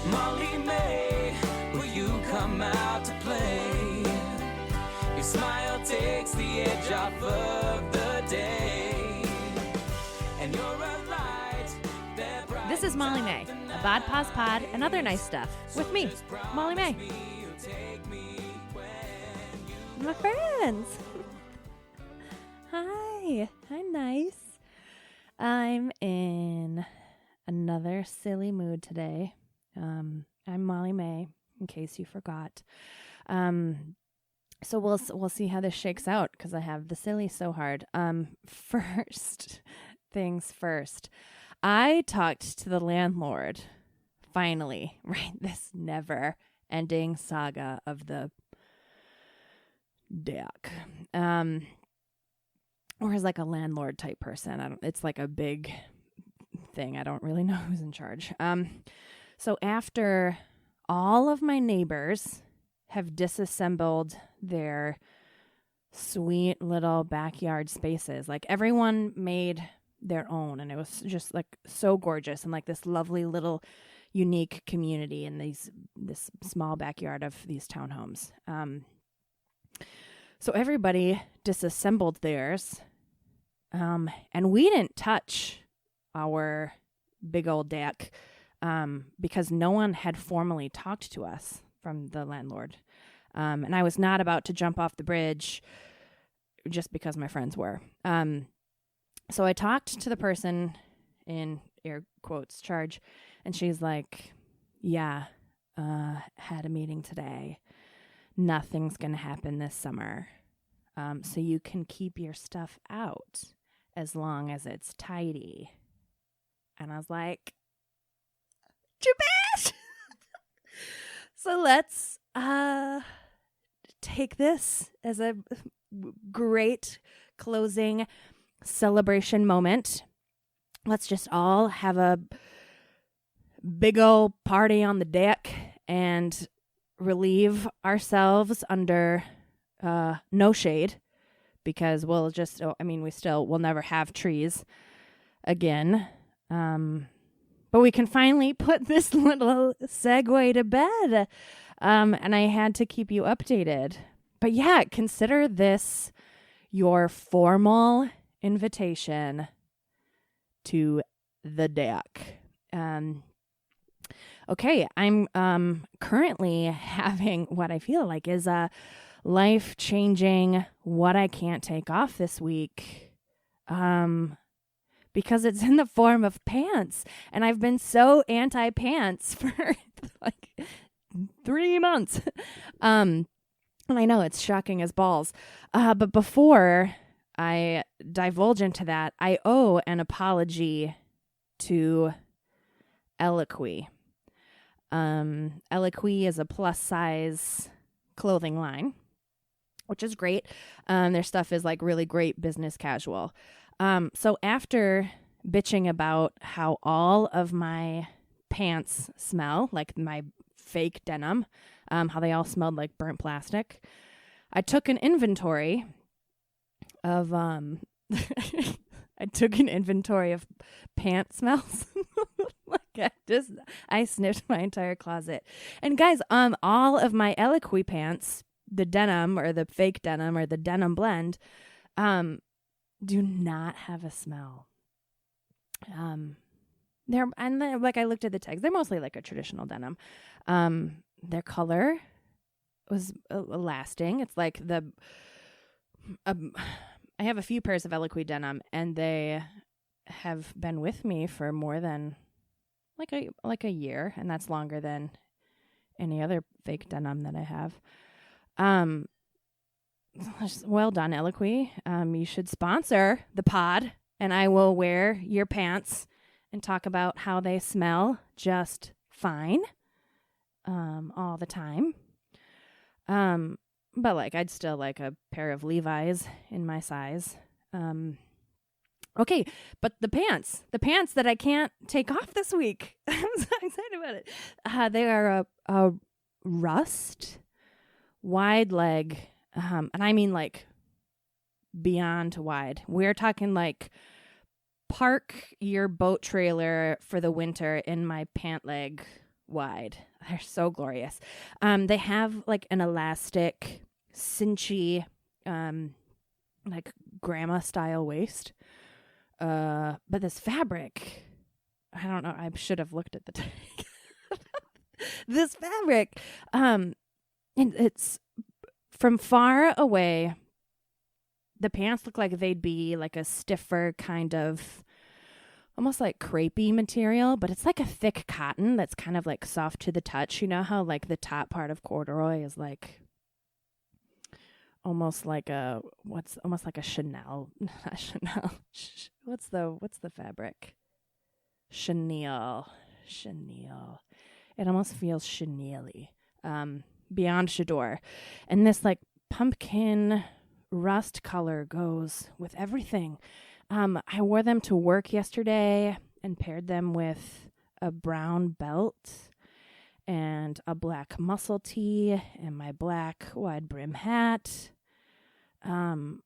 Molly May, will you come out to play? Your smile takes the edge off of the day, and you're a light that brightens. This is Molly May, a Bod Pause Pod and other nice stuff with me, Molly May. My friends. Hi nice. I'm in another silly mood today. I'm Molly May, in case you forgot. So we'll see how this shakes out, because I have the silly so hard. First things first. I talked to the landlord, finally, right? This never-ending saga of the deck. Or is like a landlord type person. It's like a big thing. I don't really know who's in charge. So after all of my neighbors have disassembled their sweet little backyard spaces, like everyone made their own, and it was just like so gorgeous and like this lovely little unique community in this small backyard of these townhomes. So everybody disassembled theirs, and we didn't touch our big old deck because no one had formally talked to us from the landlord. And I was not about to jump off the bridge just because my friends were. So I talked to the person in air quotes charge, and she's like, yeah, had a meeting today. Nothing's going to happen this summer. So you can keep your stuff out as long as it's tidy. And I was like, too bad. So let's take this as a great closing celebration moment. Let's just all have a big old party on the deck and relieve ourselves under no shade, because we'll never have trees again. But we can finally put this little segue to bed. And I had to keep you updated. But yeah, consider this your formal invitation to the deck. Okay, I'm currently having what I feel like is a life-changing what I can't take off this week. Because it's in the form of pants. And I've been so anti-pants for like 3 months. And I know it's shocking as balls. But before I divulge into that, I owe an apology to Eloquy. Eloquy is a plus-size clothing line, which is great. Their stuff is like really great business casual. So after bitching about how all of my pants smell, like my fake denim, how they all smelled like burnt plastic, I took an inventory of pant smells. I sniffed my entire closet. And guys, all of my Eloquy pants, the denim or the fake denim or the denim blend, do not have a smell. They're like, I looked at the tags. They're mostly like a traditional denim. Their color was lasting. It's like I have a few pairs of Eloquy denim, and they have been with me for more than like a year, and that's longer than any other fake denim that I have. Well done, Eloquy. You should sponsor the pod, and I will wear your pants and talk about how they smell just fine all the time. But like, I'd still like a pair of Levi's in my size. Okay, but the pants that I can't take off this week. I'm so excited about it. They are a rust wide leg, and I mean like beyond wide. We're talking like park your boat trailer for the winter in my pant leg wide. They're so glorious. They have like an elastic, cinchy, like grandma style waist. But this fabric, I don't know. I should have looked at the tag. This fabric, and it's from far away. The pants look like they'd be like a stiffer kind of, almost like crepey material, but it's like a thick cotton that's kind of like soft to the touch. You know how like the top part of corduroy is like almost like a Chanel, not Chanel. What's the fabric? Chenille. It almost feels chenille. Beyond Chador. And this like pumpkin rust color goes with everything. I wore them to work yesterday and paired them with a brown belt and a black muscle tee and my black wide brim hat. I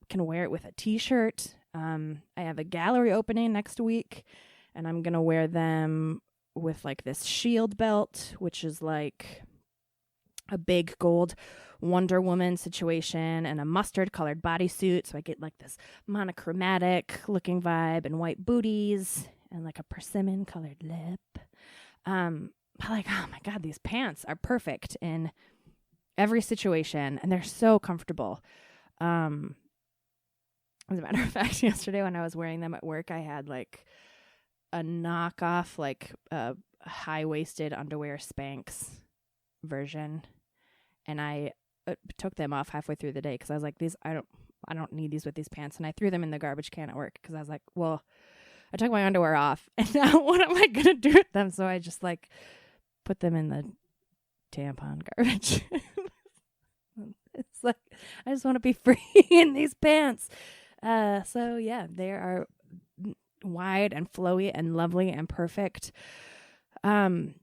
can wear it with a t-shirt. I have a gallery opening next week, and I'm gonna wear them with like this shield belt, which is like a big gold Wonder Woman situation, and a mustard colored bodysuit. So I get like this monochromatic looking vibe, and white booties, and like a persimmon colored lip. But like, oh my God, these pants are perfect in every situation, and they're so comfortable. As a matter of fact, yesterday when I was wearing them at work, I had like a knockoff, like a high-waisted underwear Spanx version, and I took them off halfway through the day because I was like, I don't need these with these pants, and I threw them in the garbage can at work because I was like, well, I took my underwear off, and now what am I gonna do with them? So I just like put them in the tampon garbage. It's like I just want to be free in these pants. So yeah, they are wide and flowy and lovely and perfect. And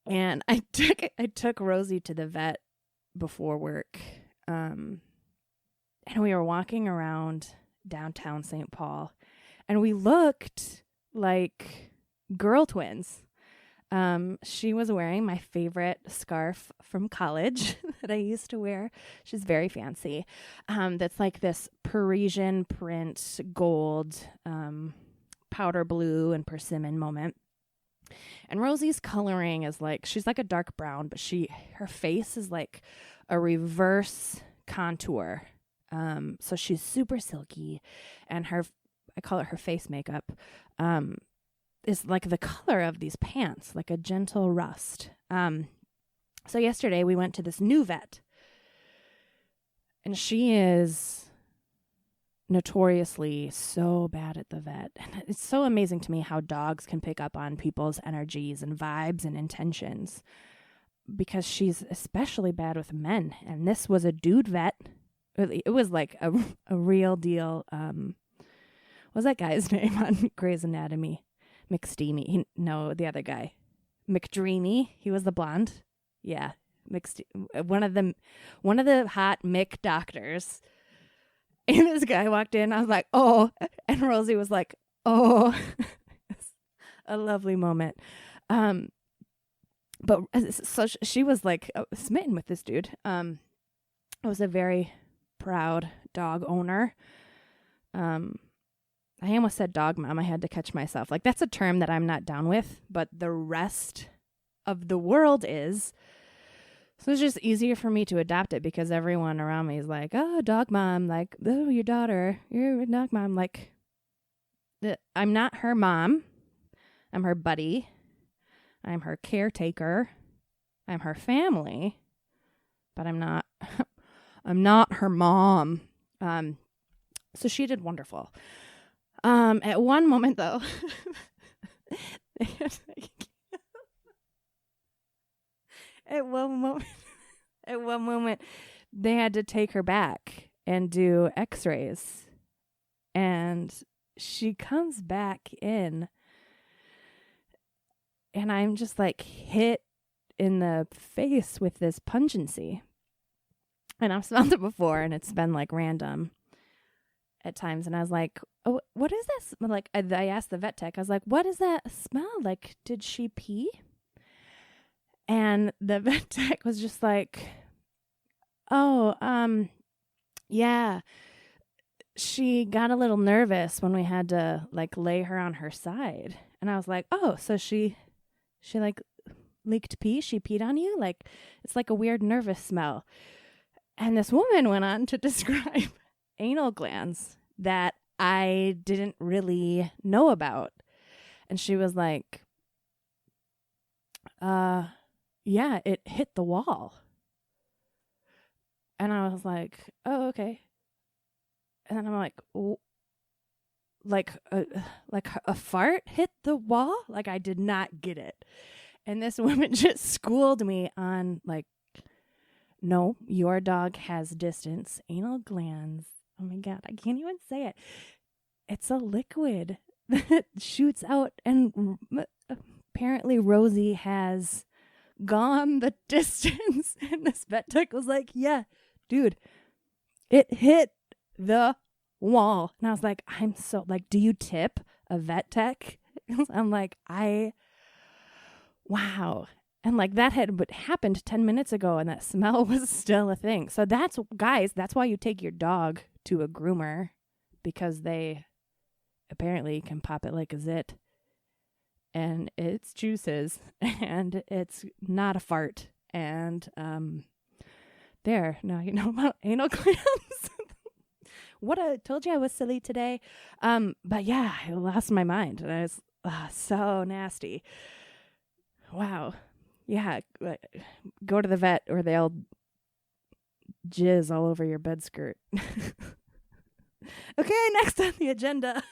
I took Rosie to the vet before work. And we were walking around downtown St. Paul, and we looked like girl twins. She was wearing my favorite scarf from college that I used to wear. She's very fancy. That's like this Parisian print, gold, powder blue and persimmon moment. And Rosie's coloring is like, she's like a dark brown, but her face is like a reverse contour. So she's super silky, and I call it her face makeup, is like the color of these pants, like a gentle rust. So yesterday we went to this new vet, and she is notoriously so bad at the vet. And it's so amazing to me how dogs can pick up on people's energies and vibes and intentions, because she's especially bad with men. And this was a dude vet. It was like a real deal. What was that guy's name on Grey's Anatomy? McSteamy. The other guy. McDreamy. He was the blonde. Yeah. One of the hot Mick doctors. And this guy walked in. I was like, oh. And Rosie was like, oh. A lovely moment. But so she was like smitten with this dude. I was a very proud dog owner. I almost said dog mom. I had to catch myself. Like, that's a term that I'm not down with, but the rest of the world is. So it's just easier for me to adopt it because everyone around me is like, oh, dog mom. Like, oh, your daughter. You're a dog mom. Like, I'm not her mom. I'm her buddy. I'm her caretaker. I'm her family. But I'm not her mom. So she did wonderful. At one moment, though, at one moment, they had to take her back and do x-rays. And she comes back in, and I'm just like hit in the face with this pungency. And I've smelled it before, and it's been like random. at times. And I was like, oh, what is this? Like, I asked the vet tech, I was like, what is that smell? Like, did she pee? And the vet tech was just like, oh, yeah, she got a little nervous when we had to like lay her on her side. And I was like, oh, so she like leaked pee? She peed on you? Like, it's like a weird nervous smell. And this woman went on to describe anal glands that I didn't really know about. And she was like, yeah, it hit the wall. And I was like, oh, okay. And then I'm like, like a fart hit the wall? Like, I did not get it. And this woman just schooled me on, like, no, your dog has distance anal glands. Oh my God, I can't even say it. It's a liquid that shoots out. And apparently Rosie has gone the distance. And this vet tech was like, yeah, dude, it hit the wall. And I was like, I'm so, like, do you tip a vet tech? I'm like, wow. And like that had happened 10 minutes ago and that smell was still a thing. So that's why you take your dog to a groomer, because they apparently can pop it like a zit. And it's juices and it's not a fart. And now you know about anal glands. Told you I was silly today. But yeah, I lost my mind. And I was so nasty. Wow. Yeah. Go to the vet or they'll jizz all over your bed skirt. Okay, next on the agenda.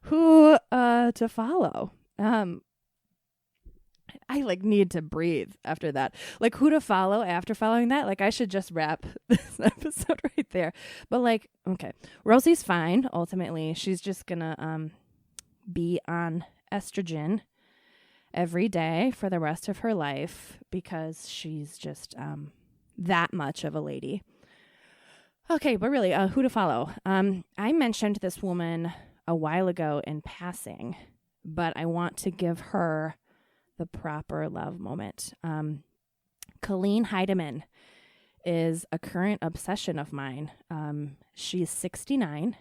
Who to follow? I like need to breathe after that. Like, who to follow after following that? Like, I should just wrap this episode right there. But like, okay, Rosie's fine. Ultimately, she's just gonna be on estrogen every day for the rest of her life because she's just that much of a lady. Okay, but really, who to follow? I mentioned this woman a while ago in passing, but I want to give her the proper love moment. Colleen Heidemann is a current obsession of mine. She's 69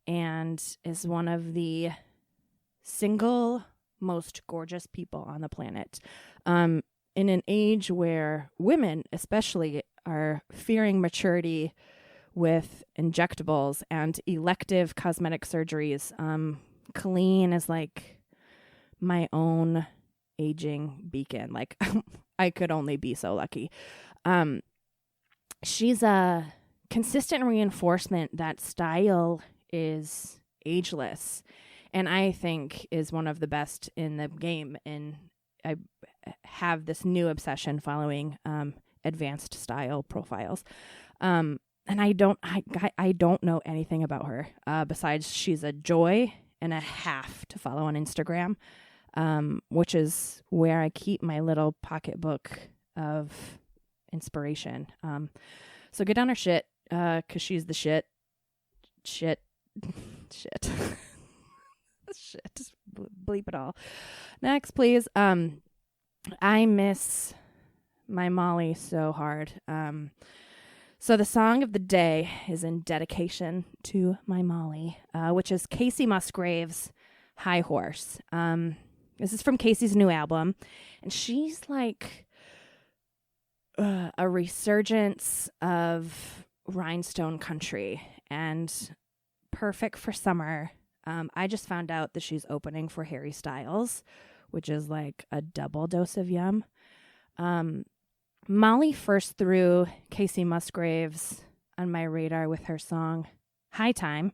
and is one of the single most gorgeous people on the planet. In an age where women especially are fearing maturity with injectables and elective cosmetic surgeries, Colleen is like my own aging beacon. Like, I could only be so lucky. She's a consistent reinforcement that style is ageless, and I think is one of the best in the game. And I have this new obsession following advanced style profiles. And I don't know anything about her besides she's a joy and a half to follow on Instagram, which is where I keep my little pocketbook of inspiration. So get on her shit, because she's the shit. Shit. Bleep it all. Next, please. I miss my Molly so hard. So the song of the day is in dedication to my Molly, which is Kacey Musgraves' High Horse. This is from Kacey's new album, and she's like a resurgence of rhinestone country and perfect for summer. I just found out that she's opening for Harry Styles, which is like a double dose of yum. Molly first threw Kacey Musgraves on my radar with her song High Time,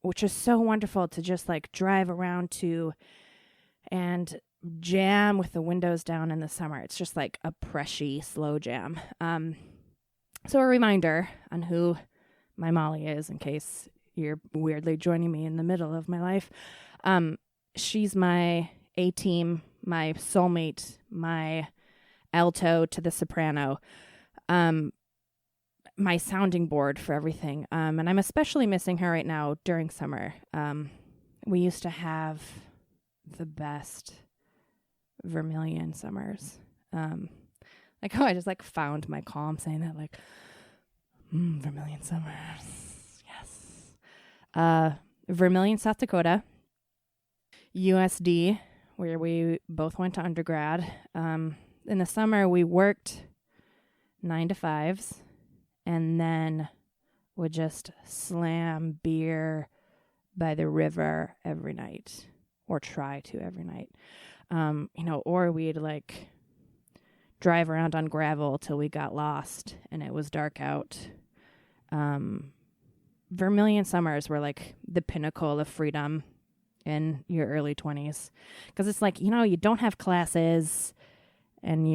which is so wonderful to just like drive around to and jam with the windows down in the summer. It's just like a pressy slow jam. So a reminder on who my Molly is in case you're weirdly joining me in the middle of my life. She's my A-team, my soulmate, my alto to the soprano. my sounding board for everything. And I'm especially missing her right now during summer. We used to have the best Vermilion summers. I just like found my calm saying that, like, Vermilion summers. Yes. Vermilion, South Dakota. USD, where we both went to undergrad. In the summer, we worked 9 to 5s and then would just slam beer by the river every night, or try to every night. Or we'd like drive around on gravel till we got lost and it was dark out. Vermilion summers were like the pinnacle of freedom in your early 20s, because it's like, you don't have classes and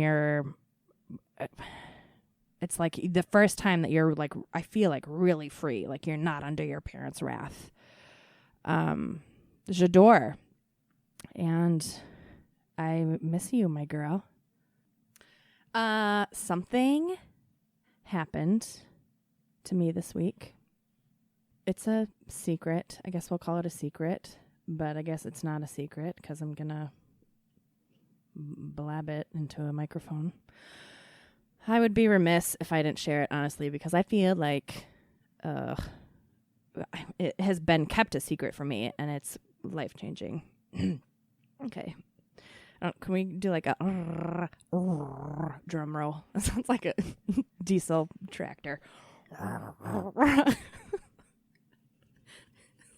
it's like the first time that you're like, I feel like really free, like you're not under your parents' wrath. J'adore. And I miss you, my girl. Something happened to me this week. It's a secret. I guess we'll call it a secret, but I guess it's not a secret because I'm gonna blab it into a microphone. I would be remiss if I didn't share it, honestly, because I feel like it has been kept a secret for me, and it's life-changing. Okay. Can we do like a drum roll? That sounds like a diesel tractor.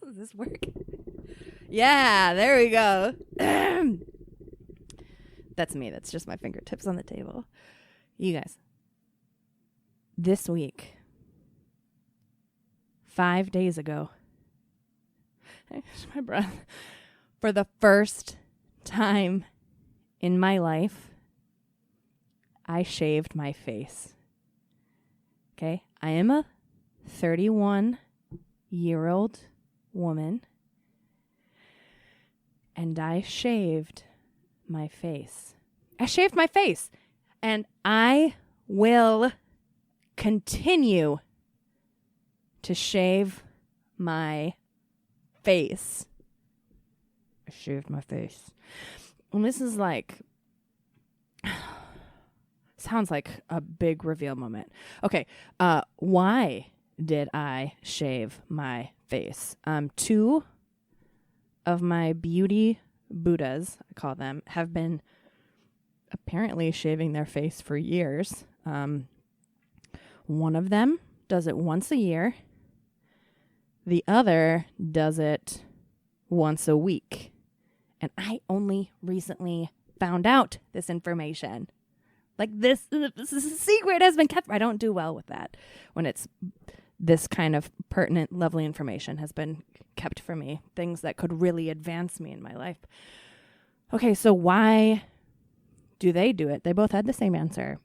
Does this work? Yeah, there we go. That's me. That's just my fingertips on the table. You guys, this week, 5 days ago, I catch my breath, for the first time in my life, I shaved my face. Okay? I am a 31-year-old woman, and I shaved my face. I shaved my face, and I will continue to shave my face. I shaved my face. And this is like, sounds like a big reveal moment. Okay, why did I shave my face? 2 of my beauty Buddhas, I call them, have been apparently shaving their face for years. One of them does it once a year. The other does it once a week. And I only recently found out this information. Like this secret has been kept. I don't do well with that when it's this kind of pertinent, lovely information has been kept from me. Things that could really advance me in my life. Okay, so why do they do it? They both had the same answer.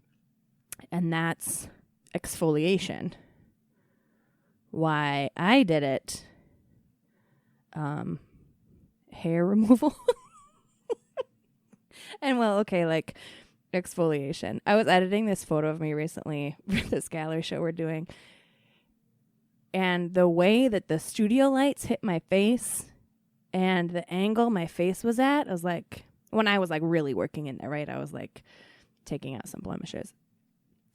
And that's exfoliation. Why I did it, hair removal. And like exfoliation. I was editing this photo of me recently for this gallery show we're doing. And the way that the studio lights hit my face and the angle my face was at, I was like, when I was like really working in there, right? I was like taking out some blemishes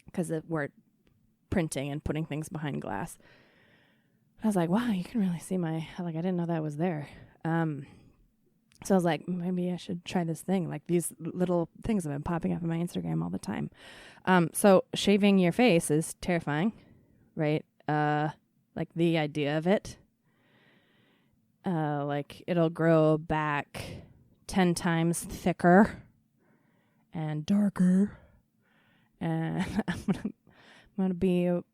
because we're printing and putting things behind glass. I was like, wow, you can really see I didn't know that was there. So I was like, maybe I should try this thing. Like these little things have been popping up on my Instagram all the time. So shaving your face is terrifying, right? Like the idea of it. Like it'll grow back 10 times thicker and darker. And I'm gonna be a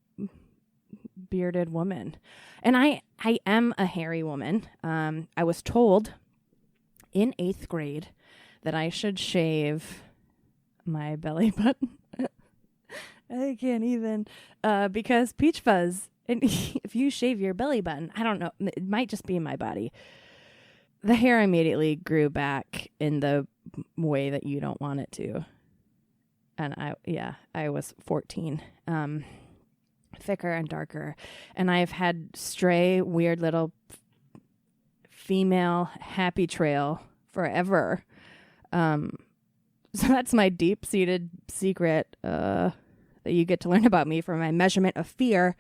bearded woman. And I am a hairy woman. I was told in 8th grade that I should shave my belly button. I can't even, because peach fuzz, and if you shave your belly button, I don't know, it might just be in my body. The hair immediately grew back in the way that you don't want it to. And I was 14. thicker and darker. And I've had stray, weird little female happy trail forever. So that's my deep-seated secret that you get to learn about me from my measurement of fear.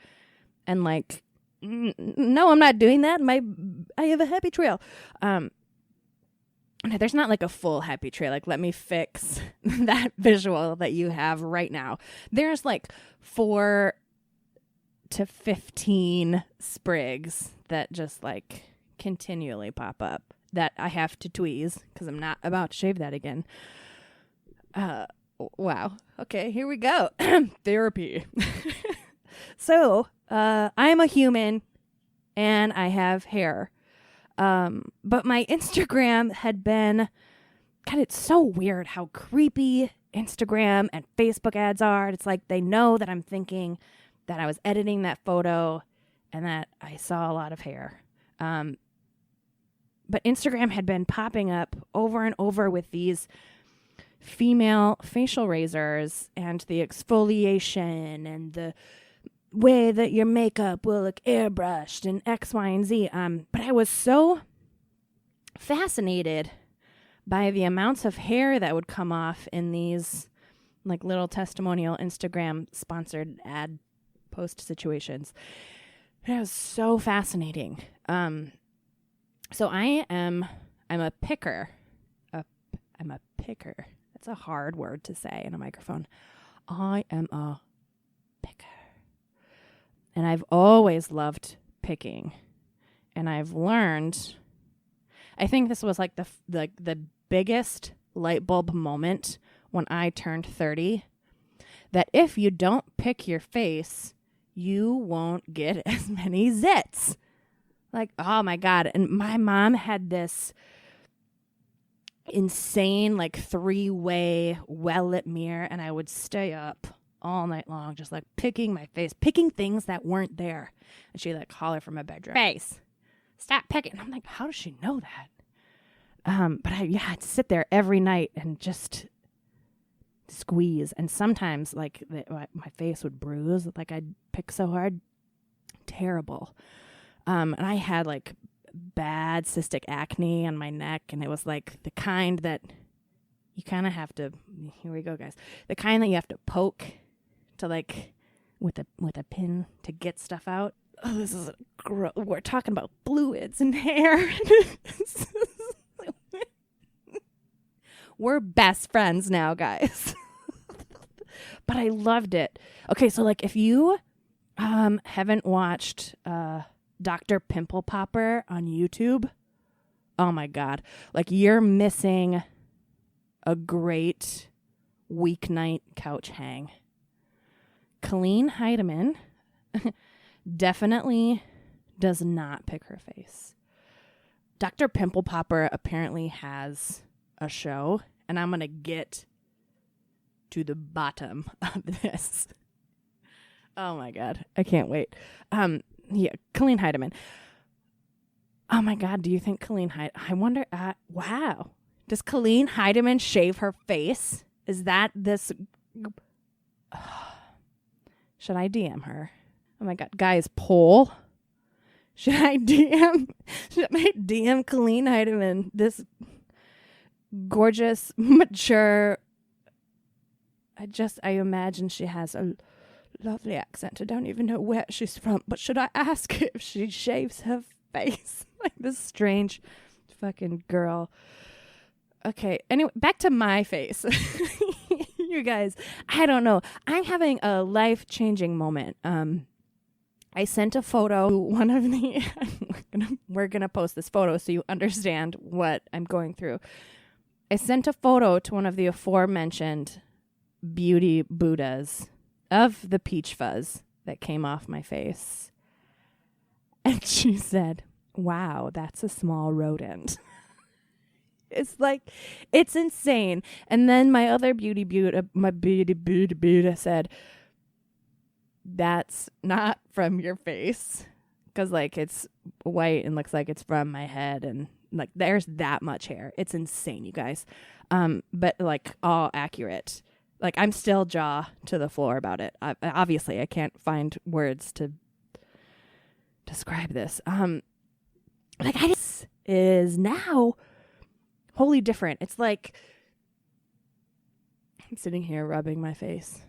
And like, no, I'm not doing that. I have a happy trail. There's not like a full happy trail. Like, let me fix that visual that you have right now. There's like 4 to 15 sprigs that just like continually pop up that I have to tweeze because I'm not about to shave that again. Wow. Okay, here we go. Therapy. So, I'm a human and I have hair. But my Instagram had been, God, it's so weird how creepy Instagram and Facebook ads are. It's like they know that I'm thinking that I was editing that photo and that I saw a lot of hair. But Instagram had been popping up over and over with these female facial razors and the exfoliation and the way that your makeup will look airbrushed and X, Y, and Z. But I was so fascinated by the amounts of hair that would come off in these like little testimonial Instagram sponsored ad post situations. It was so fascinating. So I'm a picker. I'm a picker. That's a hard word to say in a microphone. I am a picker. And I've always loved picking. And I've learned, I think this was like the biggest light bulb moment when I turned 30, that if you don't pick your face, you won't get as many zits. Like, oh my God. And my mom had this insane like 3-way well-lit mirror, and I would stay up all night long just like picking my face, picking things that weren't there. And she'd like holler from my bedroom, "Face, stop picking." And I'm like, how does she know that? But I'd sit there every night and just squeeze. And sometimes like my face would bruise, like I'd pick so hard. Terrible. And I had like bad cystic acne on my neck, and it was like the kind that you kind of have to, here we go guys, the kind that you have to poke to like with a pin to get stuff out. Oh, this is we're talking about fluids and hair. We're best friends now, guys. But I loved it. Okay, so like if you haven't watched Dr. Pimple Popper on YouTube, oh my God, like you're missing a great weeknight couch hang. Colleen Heidemann definitely does not pick her face. Dr. Pimple Popper apparently has a show, and I'm going to get to the bottom of this. Oh my God, I can't wait. Yeah, Colleen Heidemann. Oh my God, do you think Colleen I wonder, wow. Does Colleen Heidemann shave her face? Is that this? Should I DM her? Oh my God, guys, poll. Should I DM Colleen Heidemann, this gorgeous, mature, I imagine she has a lovely accent. I don't even know where she's from, but should I ask her if she shaves her face? Like this strange fucking girl. Okay, anyway, back to my face. You guys, I don't know. I'm having a life-changing moment. I sent a photo to one of the we're gonna post this photo so you understand what I'm going through. I sent a photo to one of the aforementioned beauty Buddhas of the peach fuzz that came off my face. And she said, "Wow, that's a small rodent." It's like, it's insane. And then my other beauty Buddha said, "That's not from your face." Because like it's white and looks like it's from my head, and like there's that much hair. It's insane, you guys. But like all accurate. Like, I'm still jaw to the floor about it. Obviously, I can't find words to describe this. Like, I just is now wholly different. It's like I'm sitting here rubbing my face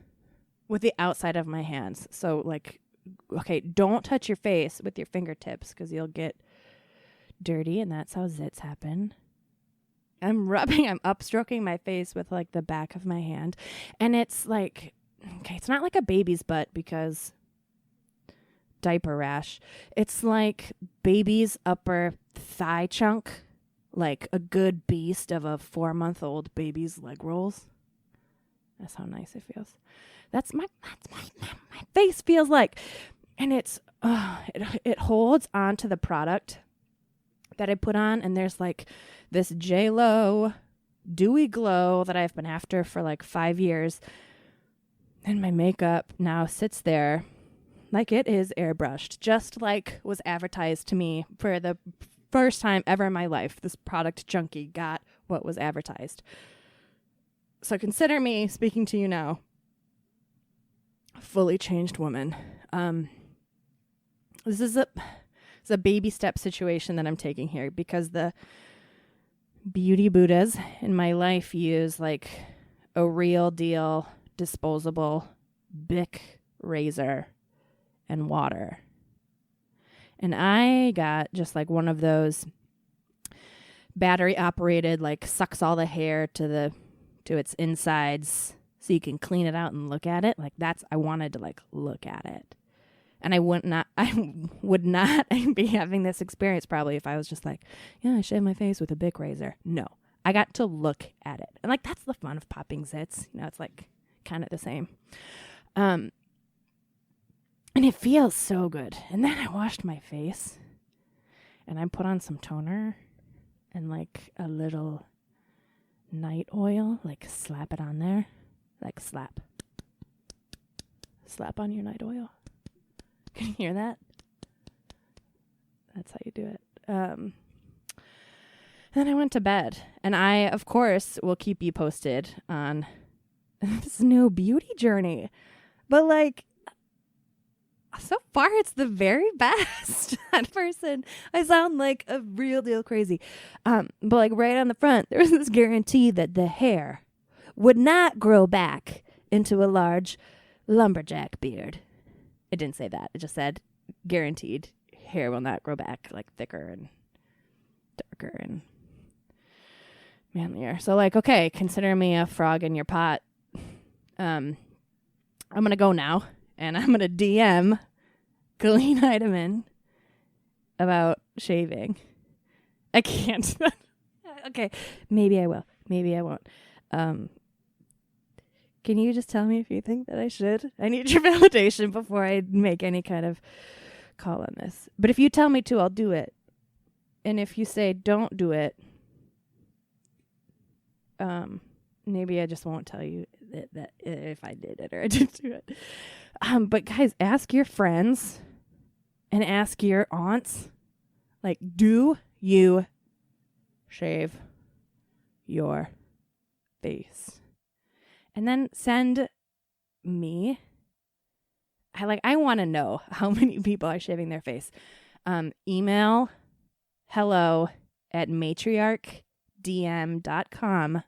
with the outside of my hands. So, like, okay, don't touch your face with your fingertips because you'll get dirty, and that's how zits happen. I'm upstroking my face with, like, the back of my hand. And it's like, okay, it's not like a baby's butt because diaper rash. It's like baby's upper thigh chunk, like a good beast of a 4-month-old baby's leg rolls. That's how nice it feels. That's my face feels like. And it holds onto the product that I put on, and there's like this J-Lo dewy glow that I've been after for like 5 years. And my makeup now sits there like it is airbrushed, just like was advertised to me for the first time ever in my life. This product junkie got what was advertised. So consider me speaking to you now a fully changed woman. This is a baby step situation that I'm taking here because the beauty Buddhas in my life use like a real deal disposable Bic razor and water. And I got just like one of those battery operated, like sucks all the hair to its insides so you can clean it out and look at it. Like I wanted to like look at it. And I would not be having this experience probably if I was just like, yeah, I shave my face with a Bic razor. No, I got to look at it. And like, that's the fun of popping zits. You know, it's like kind of the same. And it feels so good. And then I washed my face and I put on some toner and like a little night oil, like slap it on there, like slap on your night oil. Can you hear that? That's how you do it. Then I went to bed, and I, of course, will keep you posted on this new beauty journey. But, like, so far, it's the very best. That person, I sound like a real deal crazy. But, like, right on the front, there was this guarantee that the hair would not grow back into a large lumberjack beard. It didn't say that. It just said, guaranteed, hair will not grow back, like, thicker and darker and manlier. So, like, okay, consider me a frog in your pot. I'm going to go now, and I'm going to DM Colleen Heidemann about shaving. I can't. Okay, maybe I will. Maybe I won't. Can you just tell me if you think that I should? I need your validation before I make any kind of call on this. But if you tell me to, I'll do it. And if you say don't do it, maybe I just won't tell you that if I did it or I didn't do it. But guys, ask your friends and ask your aunts, like, do you shave your face? And then send me. I want to know how many people are shaving their face. Email hello@matriarchdm.com.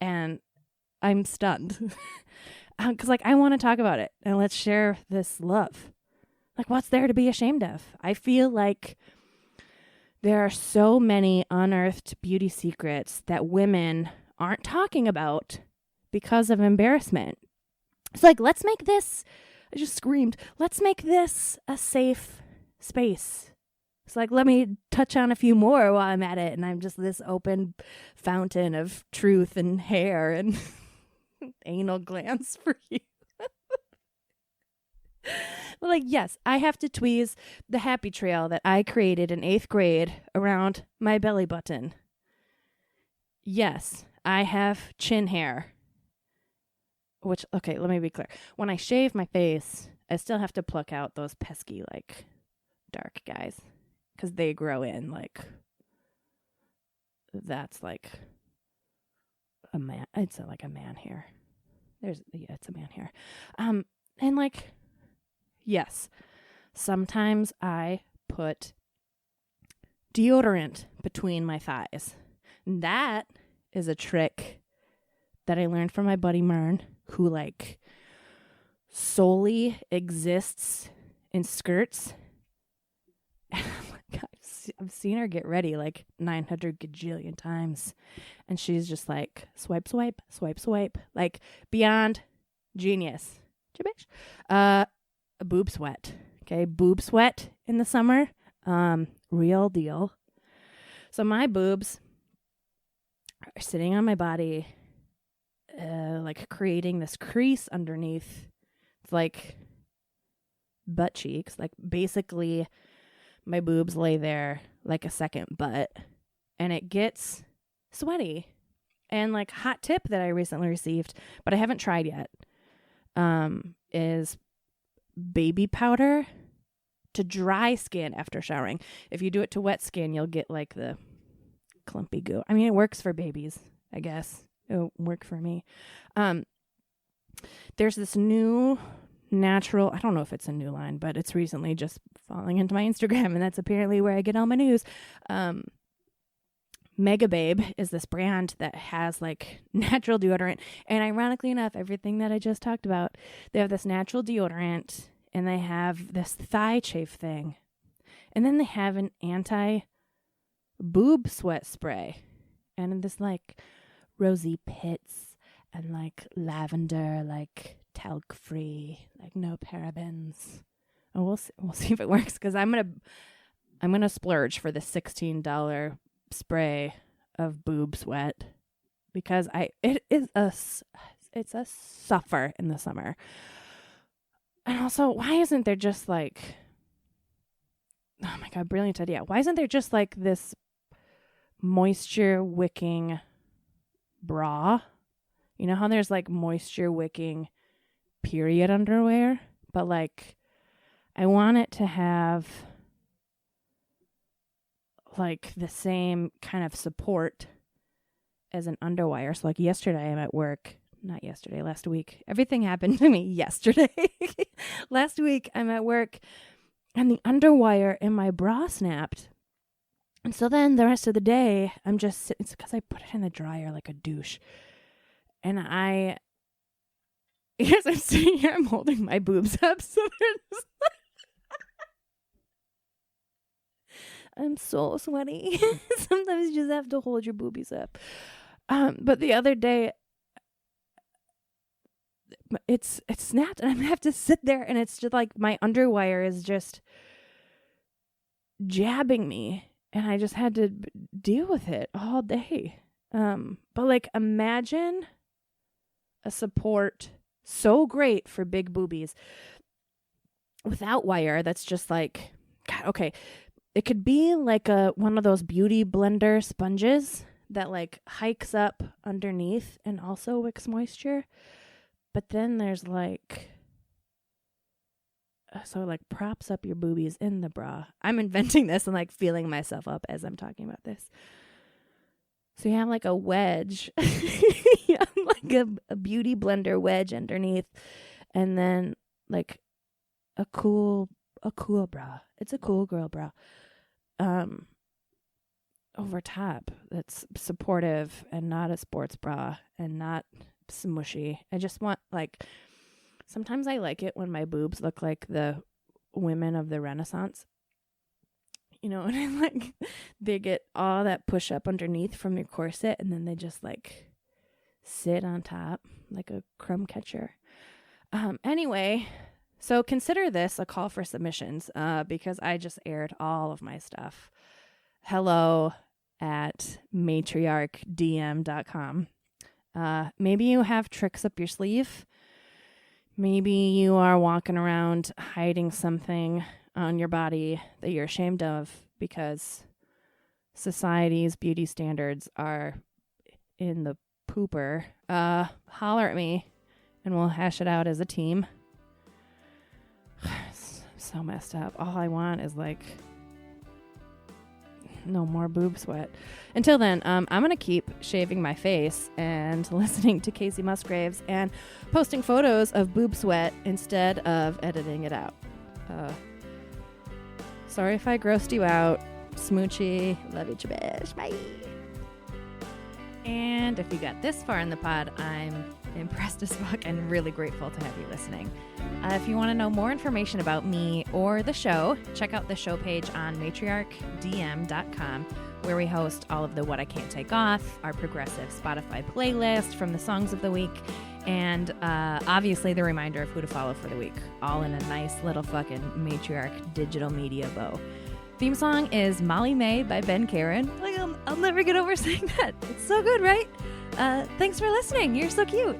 And I'm stunned. Because, like, I want to talk about it. And let's share this love. Like, what's there to be ashamed of? I feel like there are so many unearthed beauty secrets that women aren't talking about because of embarrassment. It's like, let's make this, I just screamed, let's make this a safe space. It's like, let me touch on a few more while I'm at it. And I'm just this open fountain of truth and hair and anal glands for you. Well, like, yes, I have to tweeze the happy trail that I created in 8th grade around my belly button. Yes, I have chin hair. Which, okay, let me be clear. When I shave my face, I still have to pluck out those pesky, like, dark guys. Because they grow in, like, that's like a man. It's like a man hair. It's a man hair. And like, yes, sometimes I put deodorant between my thighs. That is a trick that I learned from my buddy Mern, who like solely exists in skirts. And I'm like, I've seen her get ready like 900 gajillion times. And she's just like, swipe, swipe, swipe, swipe. Like, beyond genius. Boob sweat. Okay, boob sweat in the summer. Real deal. So my boobs are sitting on my body, like creating this crease underneath. It's like butt cheeks. Like, basically, my boobs lay there like a second butt, and it gets sweaty. And like, hot tip that I recently received, but I haven't tried yet, is baby powder to dry skin after showering. If you do it to wet skin, you'll get like the clumpy goo. I mean, it works for babies, I guess. It'll work for me. There's this new natural, I don't know if it's a new line, but it's recently just falling into my Instagram, and that's apparently where I get all my news. Mega Babe is this brand that has like natural deodorant, and ironically enough, everything that I just talked about, they have this natural deodorant, and they have this thigh chafe thing, and then they have an anti-boob sweat spray, and this like rosy pits and like lavender, like talc free, like no parabens. And we'll see if it works, because I'm gonna splurge for the $16 spray of boob sweat, because it's a suffer in the summer. And also, why isn't there just like, oh my God, brilliant idea. Why isn't there just like this moisture wicking bra? You know how there's like moisture wicking period underwear? But like, I want it to have like the same kind of support as an underwire. So like yesterday I'm at work. Not yesterday, last week. Everything happened to me yesterday. Last week, I'm at work, and the underwire in my bra snapped. And so then the rest of the day, I'm just sitting. It's because I put it in the dryer like a douche. And as I'm sitting here, I'm holding my boobs up. So there's I'm so sweaty. Sometimes you just have to hold your boobies up. But the other day, it's snapped, and I have to sit there, and it's just like my underwire is just jabbing me, and I just had to deal with it all day. But like, imagine a support so great for big boobies without wire. That's just like, God, okay. It could be like one of those beauty blender sponges that like hikes up underneath and also wicks moisture. But then there's like, so it like props up your boobies in the bra. I'm inventing this and like feeling myself up as I'm talking about this. So you have like a wedge, you have like a beauty blender wedge underneath, and then like a cool bra. It's a cool girl bra. Over top that's supportive and not a sports bra and not smushy. I just want, like, sometimes I like it when my boobs look like the women of the Renaissance. You know, and like they get all that push up underneath from your corset, and then they just like sit on top like a crumb catcher. Anyway, so consider this a call for submissions, because I just aired all of my stuff. Hello at matriarchdm.com. Maybe you have tricks up your sleeve. Maybe you are walking around hiding something on your body that you're ashamed of because society's beauty standards are in the pooper. Holler at me and we'll hash it out as a team. So messed up. All I want is like no more boob sweat. Until then, I'm going to keep shaving my face and listening to Kacey Musgraves and posting photos of boob sweat instead of editing it out. Sorry if I grossed you out. Smoochy. Love you, Chabish. Bye. And if you got this far in the pod, I'm impressed as fuck and really grateful to have you listening. If you want to know more information about me or the show, check out the show page on matriarchdm.com, where we host all of the What I Can't Take Off, our progressive Spotify playlist from the songs of the week, and obviously the reminder of who to follow for the week, all in a nice little fucking Matriarch Digital Media bow. Theme song is Molly May by Ben Karen. Like, I'll never get over saying that. It's so good, right? Thanks for listening. You're so cute.